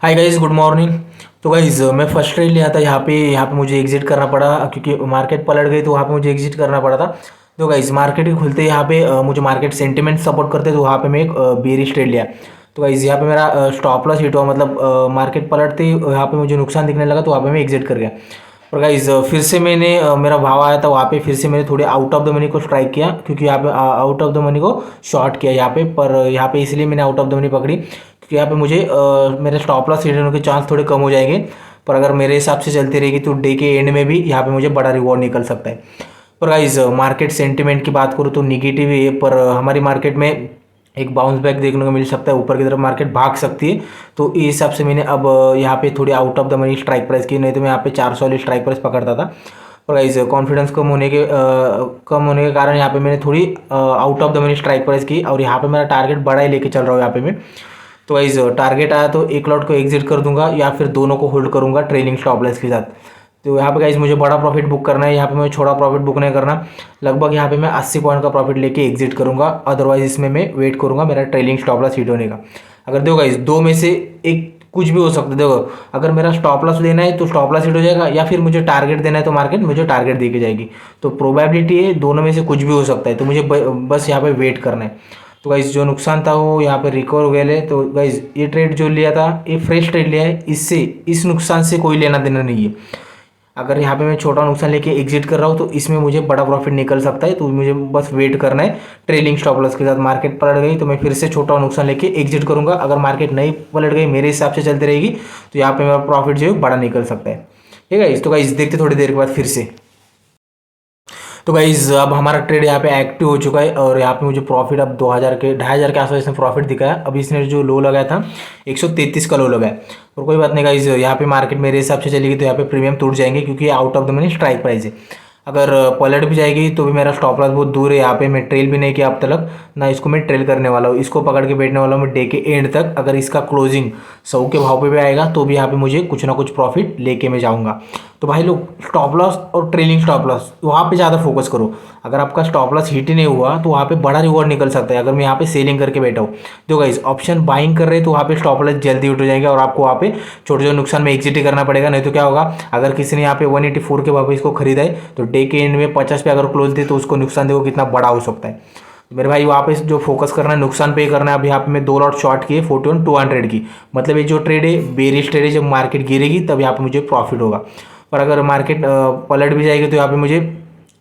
Hi guys, good morning. तो guys मैं first trade लिया था यहाँ पे मुझे एग्जिट करना पड़ा क्योंकि मार्केट पलट गई, तो वहाँ पे मुझे एग्जिट करना पड़ा था। तो गाइस मार्केट ही खुलते यहाँ पे मुझे मार्केट सेंटिमेंट सपोर्ट करते, तो वहाँ पे मैं एक बेरिश ट्रेड लिया। तो गाइस यहाँ पे मेरा स्टॉप लॉस हिट हुआ, मतलब मार्केट पलटते ही यहाँ पे मुझे नुकसान दिखने लगा, तो वहाँ पे मैं एग्जिट कर गया। और गाइस फिर से मैंने मेरा भाव आया था वहाँ पे, फिर से मैंने थोड़े आउट ऑफ द मनी को स्ट्राइक किया, क्योंकि यहाँ पे आउट ऑफ द मनी को शॉर्ट किया यहाँ पे। पर यहाँ पे इसलिए मैंने आउट ऑफ द मनी पकड़ी क्योंकि यहाँ पे मुझे मेरे स्टॉप लॉस हिट होने के चांस थोड़े कम हो जाएंगे। पर अगर मेरे हिसाब से चलती रहेगी तो डे के एंड में भी यहाँ पे मुझे बड़ा रिवॉर्ड निकल सकता है। पर गाइस मार्केट सेंटिमेंट की बात करूँ तो निगेटिव ही है, पर हमारी मार्केट में एक बाउंस बैक देखने को मिल सकता है, ऊपर की तरफ मार्केट भाग सकती है। तो इस हिसाब से मैंने अब यहाँ पे थोड़ी out of the money strike price की, नहीं तो मैं यहाँ पे 400 वाली स्ट्राइक प्राइस पकड़ता था। पर गाइस कॉन्फिडेंस कम होने के कारण यहाँ पे मैंने थोड़ी out of the money strike price की, और यहाँ पे मेरा टारगेट बड़ा ही लेके चल रहा हूँ यहाँ पे मैं। तो गाइस टारगेट आया तो एक लॉट को एग्जिट कर दूंगा या फिर दोनों को होल्ड करूंगा ट्रेलिंग स्टॉप लॉस के साथ। तो यहाँ पे गाइस मुझे बड़ा प्रॉफिट बुक करना है, यहाँ पे मुझे छोटा प्रॉफिट बुक नहीं करना। लगभग यहाँ पे मैं 80 पॉइंट का प्रॉफिट लेके एग्जिट करूंगा, अदरवाइज इसमें मैं वेट करूंगा मेरा ट्रेलिंग स्टॉप लॉस हिट होने का। अगर देखो गाइस दो में से एक कुछ भी हो सकता है। देखो अगर मेरा स्टॉप लॉस लेना है तो स्टॉप लॉस हिट हो जाएगा, या फिर मुझे टारगेट देना है तो मार्केट मुझे टारगेट दे के जाएगी। तो प्रोबेबिलिटी है दोनों में से कुछ भी हो सकता है, तो मुझे बस यहाँ पे वेट करना है। तो गाइस जो नुकसान था वो यहाँ पे रिकवर हो गया है। तो गाइस ये ट्रेड जो लिया था ये फ्रेश ट्रेड लिया है, इससे इस नुकसान से कोई लेना देना नहीं है। अगर यहाँ पे मैं छोटा नुकसान लेके एग्जिट कर रहा हूँ तो इसमें मुझे बड़ा प्रॉफिट निकल सकता है, तो मुझे बस वेट करना है ट्रेलिंग स्टॉप लॉस के साथ। मार्केट पलट गई तो मैं फिर से छोटा नुकसान लेके एग्जिट करूंगा। अगर मार्केट नहीं पलट गई, मेरे हिसाब से चलती रहेगी, तो यहाँ पे मेरा प्रॉफिट जो है बड़ा निकल सकता है। ठीक है गाइस, तो गाइस देखते थोड़ी देर के बाद फिर से। तो गाइज अब हमारा ट्रेड यहाँ पे एक्टिव हो चुका है, और यहाँ पे मुझे प्रॉफिट अब 2000 के 2500 के आसपास इसने प्रॉफिट दिखाया। अभी इसने जो लो लगाया था 133 का लो लगाया। और कोई बात नहीं गाइज, यहाँ पे मार्केट मेरे हिसाब से चलेगी तो यहाँ पे प्रीमियम टूट जाएंगे, क्योंकि out of the money strike price है। अगर पलट भी जाएगी तो भी मेरा स्टॉप लॉस बहुत दूर है, यहाँ पे मैं ट्रेल भी नहीं किया अब तक, ना इसको मैं ट्रेल करने वाला हूँ। इसको पकड़ के बैठने वाला हूँ मैं डे के एंड तक। अगर इसका क्लोजिंग 100 के भाव पे भी आएगा तो भी यहाँ पे मुझे कुछ ना कुछ प्रॉफिट लेके मैं जाऊँगा। तो भाई लोग स्टॉप लॉस और ट्रेलिंग स्टॉप लॉस वहाँ पे ज़्यादा फोकस करो। अगर आपका स्टॉप लॉस हिट ही नहीं हुआ तो वहाँ पे बड़ा रिवॉर्ड निकल सकता है। अगर मैं यहाँ पे सेलिंग करके बैठा हूँ, देखो गाइस ऑप्शन बाइंग कर रहे हैं तो वहाँ पे स्टॉप लॉस जल्दी उठ जाएगा, और आपको वहाँ पे छोटे छोटे नुकसान में एग्जिट ही करना पड़ेगा। नहीं तो क्या होगा, अगर किसी ने यहाँ पे 184 के भाव पे इसको खरीदा है तो डे के एंड में 50 पे अगर क्लोज दे तो उसको नुकसान देखो कितना बड़ा हो सकता है। तो मेरे भाई वहाँ पे जो फोकस करना है नुकसान पे ही करना है। अब यहाँ पे मैं 2 लॉट शॉर्ट किए 41,200 की, मतलब ये जो ट्रेड है बेरिश ट्रेड है, जब मार्केट गिरेगी तब यहाँ पे मुझे प्रॉफिट होगा। पर अगर मार्केट पलट भी जाएगी तो यहाँ पे मुझे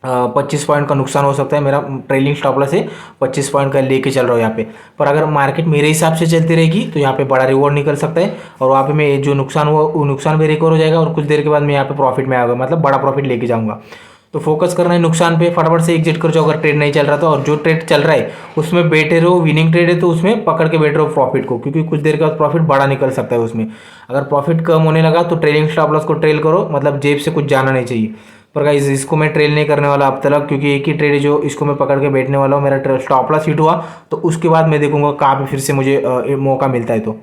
25 पॉइंट का नुकसान हो सकता है। मेरा ट्रेलिंग स्टॉप लॉस है 25 पॉइंट का लेके चल रहा हूँ यहाँ पे। पर अगर मार्केट मेरे हिसाब से चलती रहेगी तो यहाँ पे बड़ा रिवॉर्ड निकल सकता है, और वहाँ पे मैं जो नुकसान हुआ वो नुकसान भी रिकवर हो जाएगा, और कुछ देर के बाद मैं यहाँ पे प्रॉफिट में आऊँगा, मतलब बड़ा प्रॉफिट लेके जाऊँगा। तो फोकस करना है नुकसान पे, फटाफट से एग्जिट कर जाओ अगर ट्रेड नहीं चल रहा था। और जो ट्रेड चल रहा है उसमें बैठे रहो, विनिंग ट्रेड है तो उसमें पकड़ के बैठ रहो प्रॉफिट को, क्योंकि कुछ देर के बाद प्रॉफिट बड़ा निकल सकता है उसमें। अगर प्रॉफिट कम होने लगा तो ट्रेलिंग स्टॉप लॉस को ट्रेल करो, मतलब जेब से कुछ जाना नहीं चाहिए। पर गाइस इसको मैं ट्रेल नहीं करने वाला अब तक, क्योंकि एक ही ट्रेड है जो इसको मैं पकड़ के बैठने वाला हूँ। मेरा स्टॉप लॉस हिट हुआ तो उसके बाद मैं देखूंगा कहाँ पे फिर से मुझे मौका मिलता है। तो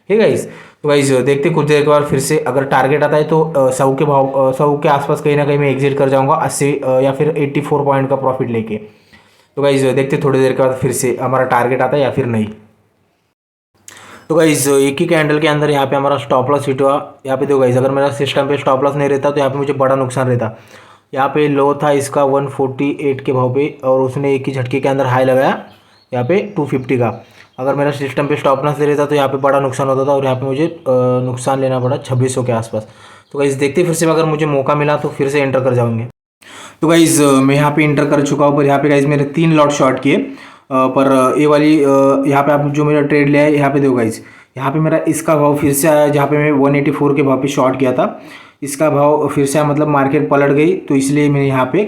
ठीक है गाइस, तो गाइस देखते कुछ देर के बाद फिर से अगर टारगेट आता है तो 100 के आसपास कहीं ना कहीं मैं एग्जिट कर जाऊंगा 80 या फिर 84 पॉइंट का प्रॉफिट लेके। तो गाइस देखते थोड़ी देर के बाद फिर से हमारा टारगेट आता है या फिर नहीं। तो गाइस एक ही कैंडल के अंदर यहाँ पे हमारा स्टॉप लॉस हिट हुआ। यहाँ पे देखो गाइस, अगर मेरा सिस्टम पे स्टॉप लॉस नहीं रहता तो यहाँ पे मुझे बड़ा नुकसान रहता। यहाँ पे लो था इसका 148 के भाव पे, और उसने एक ही झटके के अंदर हाई लगाया यहाँ पे 250 का। अगर मेरा सिस्टम पे स्टॉप लॉस नहीं रहता तो यहाँ पे बड़ा नुकसान होता था, और यहाँ पे मुझे नुकसान लेना पड़ा 2600 के आसपास। तो गाइस देखते फिर से अगर मुझे मौका मिला तो फिर से एंटर कर जाऊँगे। तो गाइस मैं यहाँ पे इंटर कर चुका हूँ, पर यहाँ पे गाइस मेरे 3 लॉट शॉर्ट किए। पर ये वाली यहाँ पे आप जो मेरा ट्रेड लिया है यहाँ पे देखो गाइस, यहाँ पे मेरा इसका भाव फिर से आया, जहाँ पे मैं 184 के भाव पे शॉर्ट किया था, इसका भाव फिर से आया, मतलब मार्केट पलट गई तो इसलिए मैंने यहाँ पे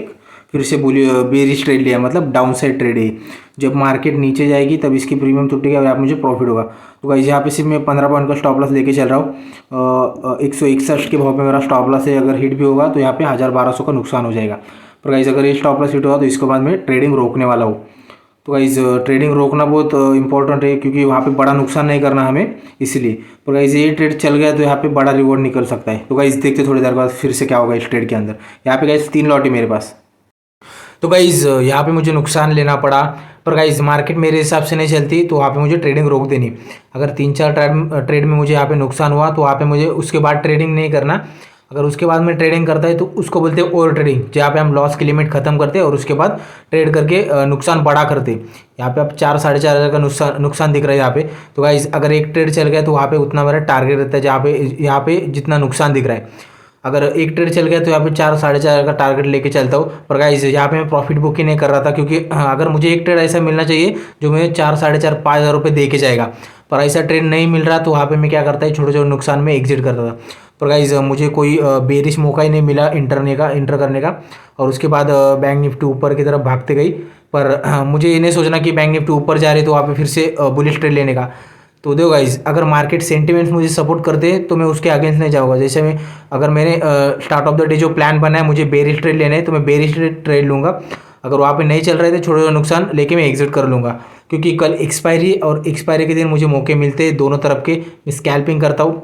फिर से बोली बेरिश ट्रेड लिया, मतलब डाउन साइड ट्रेड है। जब मार्केट नीचे जाएगी तब इसकी प्रीमियम टूटेगी और यहाँ पे मुझे प्रॉफिट होगा। तो गाइस यहाँ पे सिर्फ मैं 15 पॉइंट का स्टॉप लॉस लेके चल रहा हूँ। 161 के भाव पे मेरा स्टॉप लॉस है, अगर हिट भी होगा तो यहाँ पे 1200 का नुकसान हो जाएगा। पर गाइस अगर ये स्टॉप लॉस हिट होगा तो इसके बाद मैं ट्रेडिंग रोकने वाला हूँ। तो गाइस ट्रेडिंग रोकना बहुत इंपॉर्टेंट है, क्योंकि वहाँ पे बड़ा नुकसान नहीं करना हमें, इसलिए। पर गाइस ये ट्रेड चल गया तो यहाँ पे बड़ा रिवॉर्ड निकल सकता है। तो गाइस देखते थोड़ी देर बाद फिर से क्या होगा इस ट्रेड के अंदर। यहाँ पे गाइस 3 लॉट है मेरे पास। तो गाइस यहाँ पे मुझे नुकसान लेना पड़ा। पर गाइस मार्केट मेरे हिसाब से नहीं चलती तो वहाँ पे मुझे ट्रेडिंग रोक देनी। अगर 3-4 ट्रेड में मुझे यहाँ पे नुकसान हुआ तो वहाँ पे मुझे उसके बाद ट्रेडिंग नहीं करना। अगर उसके बाद में ट्रेडिंग करता है तो उसको बोलते हैं ओवर ट्रेडिंग, जहाँ पे हम लॉस की लिमिट खत्म करते हैं और उसके बाद ट्रेड करके नुकसान बढ़ा करते। यहाँ पे अब 4-4.5 हज़ार का नुकसान दिख रहा है यहाँ पे। तो गाइस अगर एक ट्रेड चल गया तो वहाँ पे उतना मेरा टारगेट रहता है, जहाँ पे यहाँ पे जितना नुकसान दिख रहा है। अगर एक ट्रेड चल गया तो यहाँ पे 4-4.5 हज़ार का टारगेट लेके चलता हूँ। पर गाइस यहाँ पे मैं प्रॉफिट बुक ही नहीं कर रहा था, क्योंकि अगर मुझे एक ट्रेड ऐसा मिलना चाहिए जो मुझे 4-4.5-5 हज़ार रुपये दे के जाएगा, पर ऐसा ट्रेड नहीं मिल रहा। तो वहाँ पे मैं क्या करता है, छोटे छोटे नुकसान में एग्जिट करता था। पर गाइस मुझे कोई बेरिश मौका ही नहीं मिला इंटर करने का। और उसके बाद बैंक निफ्टी ऊपर की तरफ भागते गई। पर मुझे ये नहीं सोचना कि बैंक निफ्टी ऊपर जा रही तो वहाँ पे फिर से बुलिश ट्रेड लेने का। तो देखो गाइज, अगर मार्केट सेंटिमेंट्स मुझे सपोर्ट करते हैं तो मैं उसके अगेंस्ट नहीं जाऊँगा। जैसे मैं अगर मैंने स्टार्ट ऑफ द डे जो प्लान बना है, मुझे बेरिश ट्रेड लेने हैं तो मैं बेरिश ट्रेड लूँगा। अगर वहाँ पे नहीं चल रहे थे छोटे छोटे नुकसान लेके मैं एग्जिट कर लूँगा, क्योंकि कल एक्सपायरी और एक्सपायरी के दिन मुझे मौके मिलते हैं दोनों तरफ के। मैं स्कैल्पिंग करता हूँ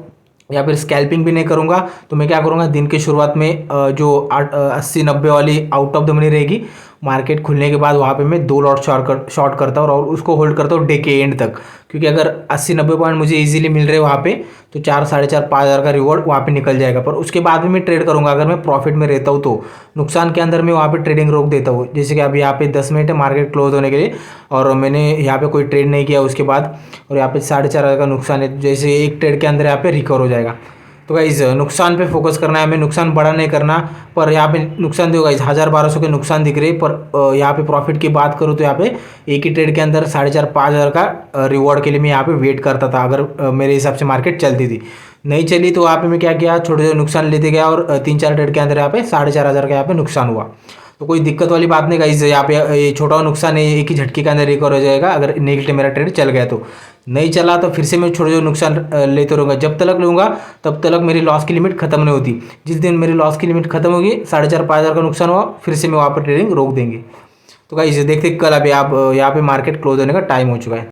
या फिर स्कैल्पिंग भी नहीं करूँगा तो मैं क्या करूँगा, दिन की शुरुआत में जो 80-90 वाली आउट ऑफ द मनी रहेगी, मार्केट खुलने के बाद वहाँ पे मैं 2 लॉट शॉर्ट करता हूँ और उसको होल्ड करता हूँ डे के एंड तक। क्योंकि अगर 80-90 पॉइंट मुझे इजीली मिल रहे वहाँ पे तो 4-4.5 5 हज़ार का रिवॉर्ड वहाँ पे निकल जाएगा। पर उसके बाद भी मैं ट्रेड करूँगा अगर मैं प्रॉफिट में रहता हूँ तो। नुकसान के अंदर मैं वहाँ पे ट्रेडिंग रोक देता हूँ। जैसे कि अभी यहाँ पे 10 मिनट है मार्केट क्लोज होने के लिए और मैंने यहाँ पे कोई ट्रेड नहीं किया उसके बाद, और यहाँ पे 4.5 हज़ार का नुकसान है। जैसे एक ट्रेड के अंदर यहाँ पे रिकवर हो जाएगा। तो गाइज नुकसान पे फोकस करना है हमें, नुकसान बड़ा नहीं करना। पर यहाँ पे नुकसान देखो गाइज 1000-1200 के नुकसान दिख रहे, पर यहाँ पे प्रॉफिट की बात करूँ तो यहाँ पे एक ही ट्रेड के अंदर 4.5-5 हज़ार का रिवॉर्ड के लिए मैं यहाँ पे वेट करता था। अगर मेरे हिसाब से मार्केट चलती थी, नहीं चली तो वहाँ पे मैं क्या किया, छोटे छोटे नुकसान लेते गया और 3-4 ट्रेड के अंदर यहाँ पे 4.5 हज़ार का यहाँ पे नुकसान हुआ। तो कोई दिक्कत वाली बात नहीं गाइज, यहाँ पे ये छोटा नुकसान है, एक ही झटके के अंदर रिकवर हो जाएगा। अगर नेक्स्ट डे मेरा ट्रेड चल गया तो, नहीं चला तो फिर से मैं छोटे छोटे नुकसान लेते रहूँगा। जब तक लूँगा तब तक मेरी लॉस की लिमिट खत्म नहीं होती। जिस दिन मेरी लॉस की लिमिट खत्म होगी, 4.5-5 हज़ार का नुकसान हुआ, फिर से मैं वहाँ पर ट्रेडिंग रोक देंगे। तो गाइस देखते कल अभी आप यहाँ पे मार्केट क्लोज होने का टाइम हो चुका है।